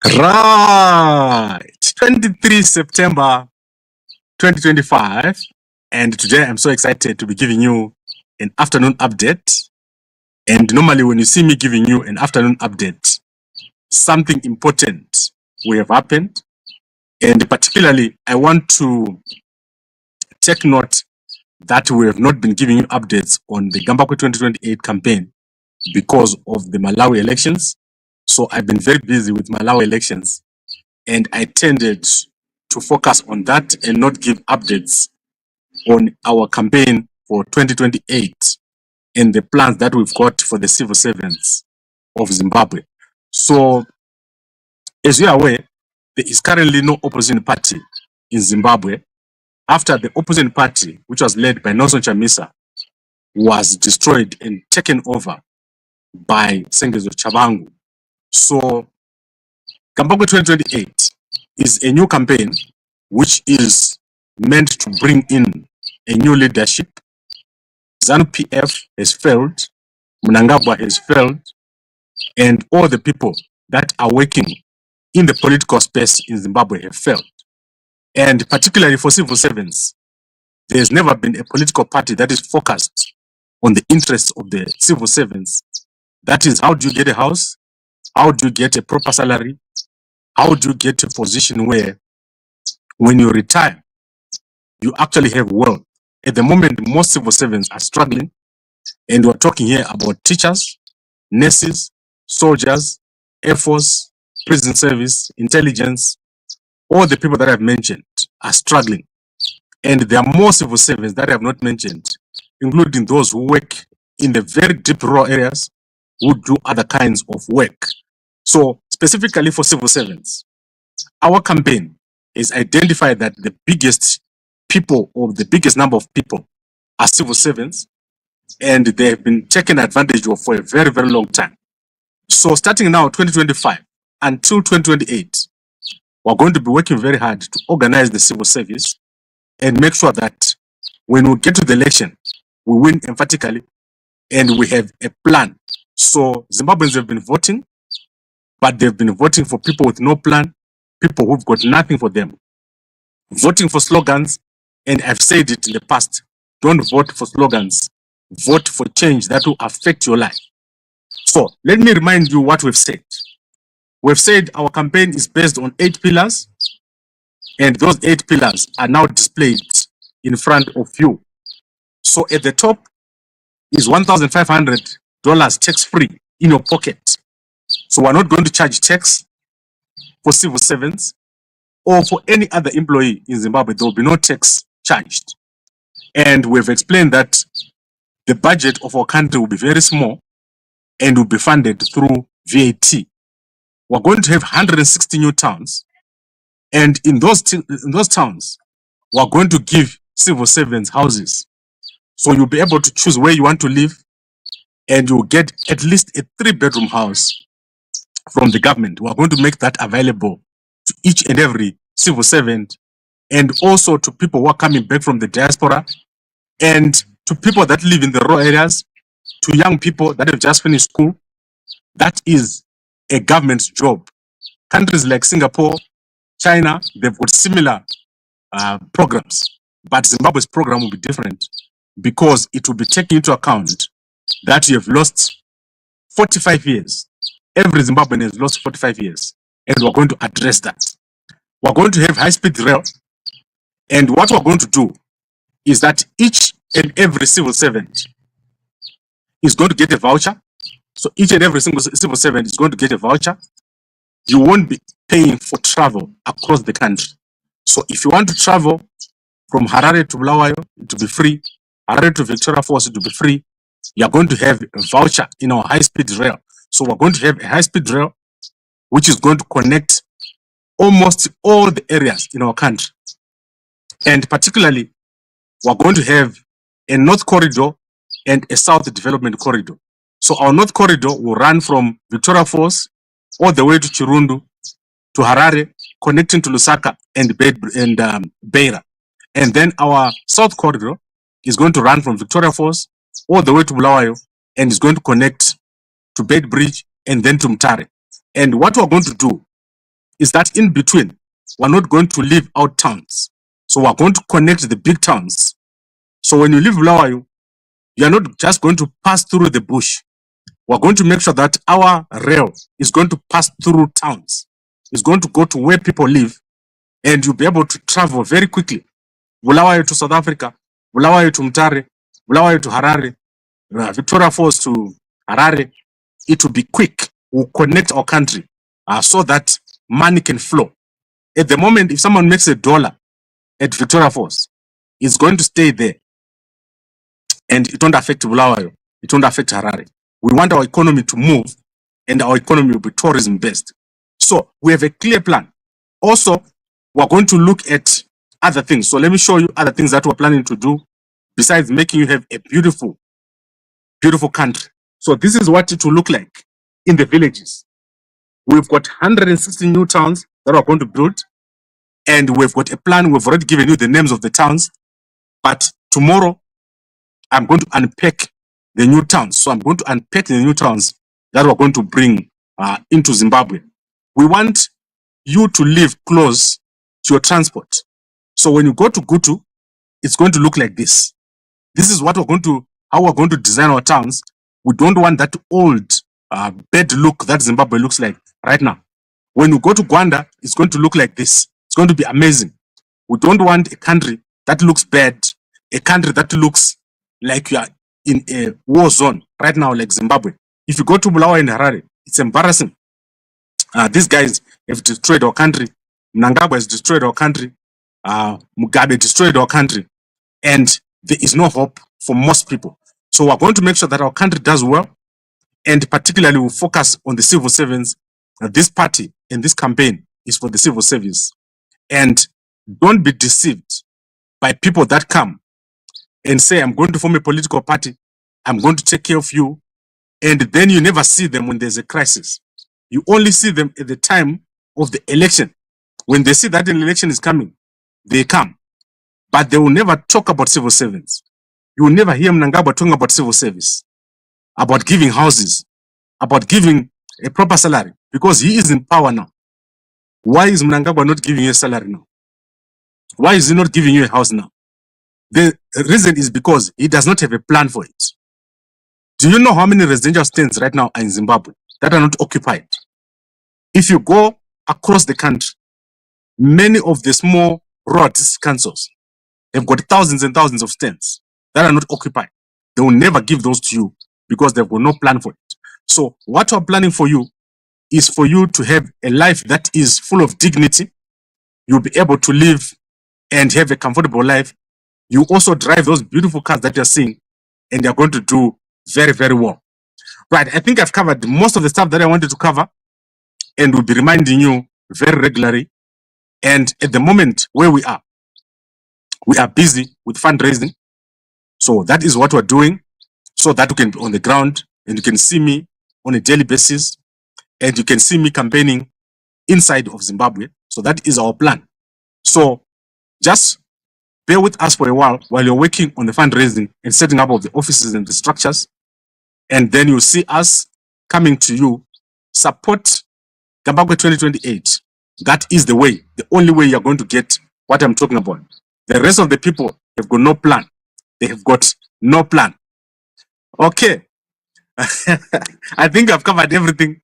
Right, 23 September 2025, and today I'm so excited to be giving you an afternoon update. And normally when you see me giving you an afternoon update, something important will have happened, and particularly I want to take note that we have not been giving you updates on the Gambakwe 2028 campaign because of the Malawi elections. So I've been very busy with Malawi elections, and I tended to focus on that and not give updates on our campaign for 2028 and the plans that we've got for the civil servants of Zimbabwe. So, as you are aware, there is currently no opposition party in Zimbabwe after the opposition party, which was led by Nelson Chamisa, was destroyed and taken over by Sengezo Chabangu. So, Gambakwe 2028 is a new campaign which is meant to bring in a new leadership. ZANU-PF has failed, Mnangagwa has failed, and all the people that are working in the political space in Zimbabwe have failed. And particularly for civil servants, there's never been a political party that is focused on the interests of the civil servants. That is, how do you get a house? How do you get a proper salary? How do you get a position where when you retire, you actually have wealth? At the moment, most civil servants are struggling, and we're talking here about teachers, nurses, soldiers, Air Force, prison service, intelligence. All the people that I've mentioned are struggling. And there are more civil servants that I have not mentioned, including those who work in the very deep rural areas, who do other kinds of work. So specifically for civil servants, our campaign is identified that the biggest people, or the biggest number of people, are civil servants, and they have been taken advantage of for a very, very long time. So starting now, 2025 until 2028, we're going to be working very hard to organize the civil service and make sure that when we get to the election, we win emphatically and we have a plan. So Zimbabweans have been voting, but they've been voting for people with no plan, people who've got nothing for them, voting for slogans. And I've said it in the past, don't vote for slogans, vote for change that will affect your life. So let me remind you what we've said. We've said our campaign is based on 8 pillars, and those 8 pillars are now displayed in front of you. So at the top is $1,500 tax-free in your pocket. So we're not going to charge tax for civil servants or for any other employee in Zimbabwe. There will be no tax charged. And we've explained that the budget of our country will be very small and will be funded through VAT. We're going to have 160 new towns, and in those towns, we're going to give civil servants houses. So you'll be able to choose where you want to live, and you'll get at least a 3-bedroom house from the government. We're going to make that available to each and every civil servant, and also to people who are coming back from the diaspora, and to people that live in the rural areas, to young people that have just finished school. That is a government's job. Countries like Singapore, China, they've got similar programs, but Zimbabwe's program will be different because it will be taking into account that you have lost 45 years. Every Zimbabwean has lost 45 years, and we're going to address that. We're going to have high-speed rail, and what we're going to do is that each and every civil servant is going to get a voucher. So each and every single civil servant is going to get a voucher. You won't be paying for travel across the country. So if you want to travel from Harare to Bulawayo, it will be free. Harare to Victoria Falls, it will be free. You're going to have a voucher in our high-speed rail. So we're going to have a high-speed rail which is going to connect almost all the areas in our country. And particularly, we're going to have a North Corridor and a South Development Corridor. So our North Corridor will run from Victoria Falls all the way to Chirundu, to Harare, connecting to Lusaka and Beira. And then our South Corridor is going to run from Victoria Falls all the way to Bulawayo and is going to connect to Bedbridge and then to Mtare. And what we're going to do is that in between, we're not going to leave out towns. So we're going to connect the big towns. So when you leave Bulawayo, you are not just going to pass through the bush. We're going to make sure that our rail is going to pass through towns. It's going to go to where people live, and you'll be able to travel very quickly. Bulawayo to South Africa, Bulawayo to Mutare, Bulawayo to Harare, Victoria Falls to Harare. It will be quick. We'll connect our country so that money can flow. At the moment, if someone makes $1 at Victoria Falls, it's going to stay there. And it won't affect Bulawayo. It won't affect Harare. We want our economy to move, and our economy will be tourism based. So we have a clear plan. Also, we're going to look at other things. So let me show you other things that we're planning to do besides making you have a beautiful, beautiful country. So this is what it will look like in the villages. We've got 160 new towns that we're going to build, and we've got a plan. We've already given you the names of the towns, but tomorrow I'm going to unpack the new towns. So I'm going to unpack the new towns that we're going to bring into Zimbabwe. We want you to live close to your transport. So when you go to Gutu, it's going to look like this. This is what we're going to, how we're going to design our towns. We don't want that old bad look that Zimbabwe looks like right now. When you go to Gwanda, it's going to look like this. It's going to be amazing. We don't want a country that looks bad, a country that looks like you are in a war zone right now, like Zimbabwe. If you go to Bulawayo and Harare, it's embarrassing. These guys have destroyed our country. Mnangagwa has destroyed our country. Mugabe destroyed our country. And there is no hope for most people. So we're going to make sure that our country does well. And particularly we'll focus on the civil servants. This party and this campaign is for the civil service. And don't be deceived by people that come and say, I'm going to form a political party. I'm going to take care of you. And then you never see them when there's a crisis. You only see them at the time of the election. When they see that an election is coming, they come. But they will never talk about civil servants. You will never hear Mnangagwa talking about civil service, about giving houses, about giving a proper salary, because he is in power now. Why is Mnangagwa not giving you a salary now? Why is he not giving you a house now? The reason is because he does not have a plan for it. Do you know how many residential stands right now are in Zimbabwe that are not occupied? If you go across the country, many of the small rural district councils have got thousands and thousands of stands that are not occupied. They will never give those to you because they've got no plan for it. So what we're planning for you is for you to have a life that is full of dignity. You'll be able to live and have a comfortable life. You also drive those beautiful cars that you're seeing, and you're going to do very, very well. Right, I think I've covered most of the stuff that I wanted to cover, and we'll be reminding you very regularly. And at the moment where we are busy with fundraising. So that is what we're doing, so that you can be on the ground and you can see me on a daily basis, and you can see me campaigning inside of Zimbabwe. So that is our plan. So just bear with us for a while you're working on the fundraising and setting up of the offices and the structures. And then you'll see us coming to you. Support Gambakwe 2028. That is the way, the only way you're going to get what I'm talking about. The rest of the people have got no plan. They have got no plan. Okay. I think I've covered everything.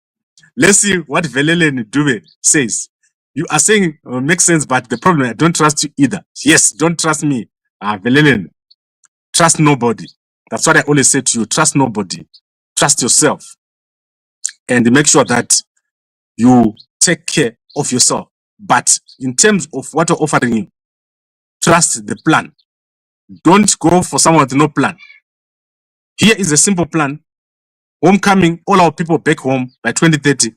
Let's see what Velele Ndube says. You are saying makes sense, but the problem, I don't trust you either. Yes, don't trust me. Velele, trust nobody. That's what I always say to you. Trust nobody. Trust yourself. And make sure that you take care of yourself. But in terms of what we're offering you, trust the plan. Don't go for someone with no plan. Here is a simple plan. Homecoming, all our people back home by 2030.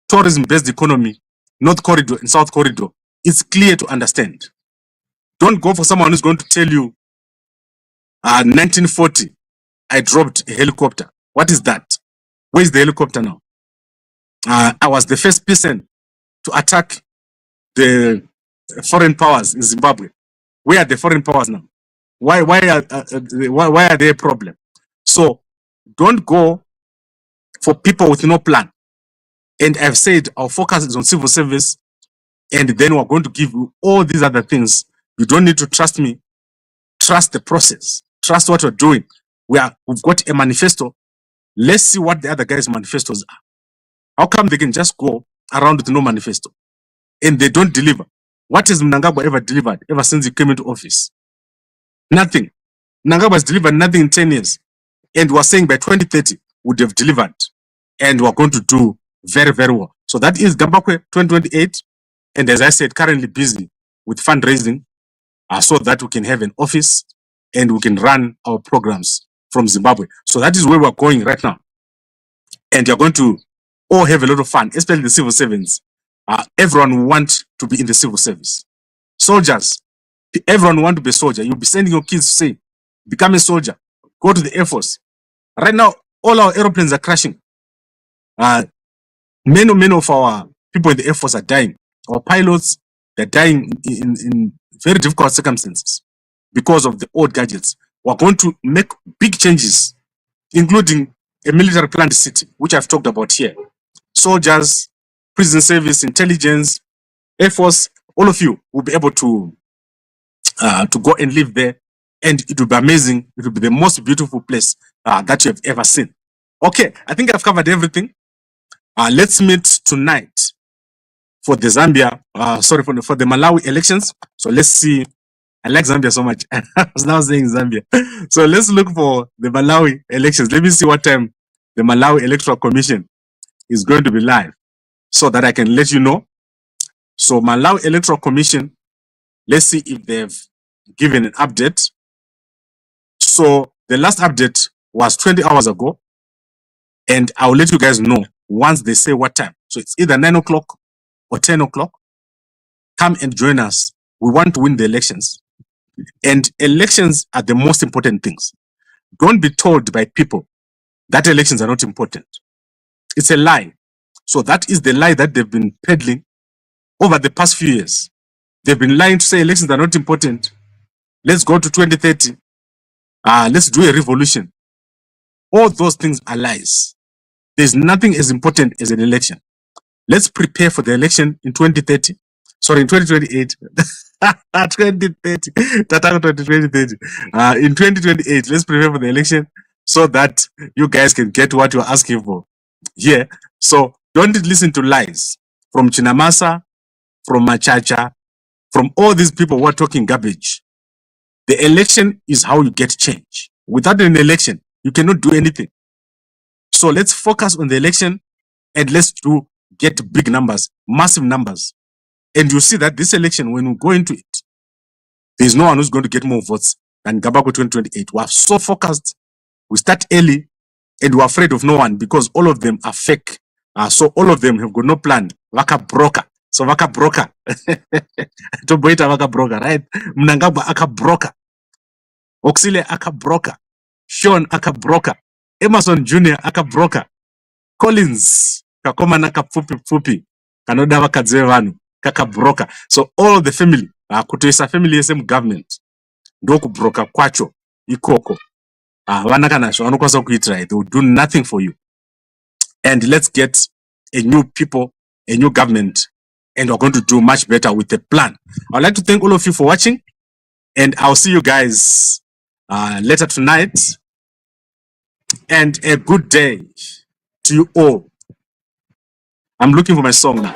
Tourism-based economy, North Corridor and South Corridor. It's clear to understand. Don't go for someone who's going to tell you, 1940, I dropped a helicopter. What is that? Where is the helicopter now? I was the first person to attack the foreign powers in Zimbabwe. Where are the foreign powers now? Why are they a problem? So don't go for people with no plan. And I've said our focus is on civil service. and then we're going to give you all these other things. You don't need to trust me. Trust the process. Trust what we're doing. We've got a manifesto. Let's see what the other guys' manifestos are. How come they can just go around with no manifesto and they don't deliver? What has Mnangagwa ever delivered ever since he came into office? Nothing. Mnangagwa has delivered nothing in 10 years. And we're saying by 2030 would have delivered. And we're going to do very, very well. So that is Gambakwe 2028. And as I said, currently busy with fundraising so that we can have an office and we can run our programs from Zimbabwe. So that is where we're going right now. And you're going to all have a lot of fun, especially the civil servants. Everyone wants to be in the civil service. Soldiers, everyone want to be a soldier. You'll be sending your kids to say, become a soldier, go to the Air Force. Right now, all our airplanes are crashing. Many of our people in the Air Force are dying. Our pilots, they're dying in very difficult circumstances because of the old gadgets. We're going to make big changes, including a military planned city, which I've talked about here. Soldiers, prison service, intelligence, Air Force, all of you will be able to go and live there. And it will be amazing. It will be the most beautiful place that you have ever seen. Okay, I think I've covered everything. Let's meet tonight for the Zambia, for the Malawi elections. So let's see. I like Zambia so much. I was now saying Zambia. So let's look for the Malawi elections. Let me see what time the Malawi Electoral Commission is going to be live so that I can let you know. So Malawi Electoral Commission, let's see if they've given an update. So the last update was 20 hours ago. And I'll let you guys know once they say what time. So it's either 9 o'clock or 10 o'clock. Come and join us. We want to win the elections. And elections are the most important things. Don't be told by people that elections are not important. It's a lie. So that is the lie that they've been peddling over the past few years. They've been lying to say elections are not important. Let's go to 2030. Let's do a revolution. All those things are lies. There's nothing as important as an election. Let's prepare for the election in 2030. Sorry, in 2028. 2030. In 2028, let's prepare for the election so that you guys can get what you're asking for. Yeah. So don't listen to lies from Chinamasa, from Machacha, from all these people who are talking garbage. The election is how you get change. Without an election, you cannot do anything. So let's focus on the election and let's get big numbers, massive numbers. And you see that this election, when we go into it, there's no one who's going to get more votes than Gambakwe 2028. We are so focused. We start early and we're afraid of no one because all of them are fake. So all of them have got no plan. Waka broker. So waka broker. Toboita waka broker, right? Mnangagwa aka broker. Oxile aka broker. Sean aka broker. Emerson Jr. aka broker. Collins kakoma naka fupi kanoda vakadze vanhu kaka broker. So all the family kutoisa family yese government ndoku broker kwacho ikoko vana kana zvavanokwanisa kuitira. They will do nothing for you. And let's get a new people, a new government, and we're going to do much better with the plan. I'd like to thank all of you for watching, and I'll see you guys later tonight. And a good day to you all. I'm looking for my song now.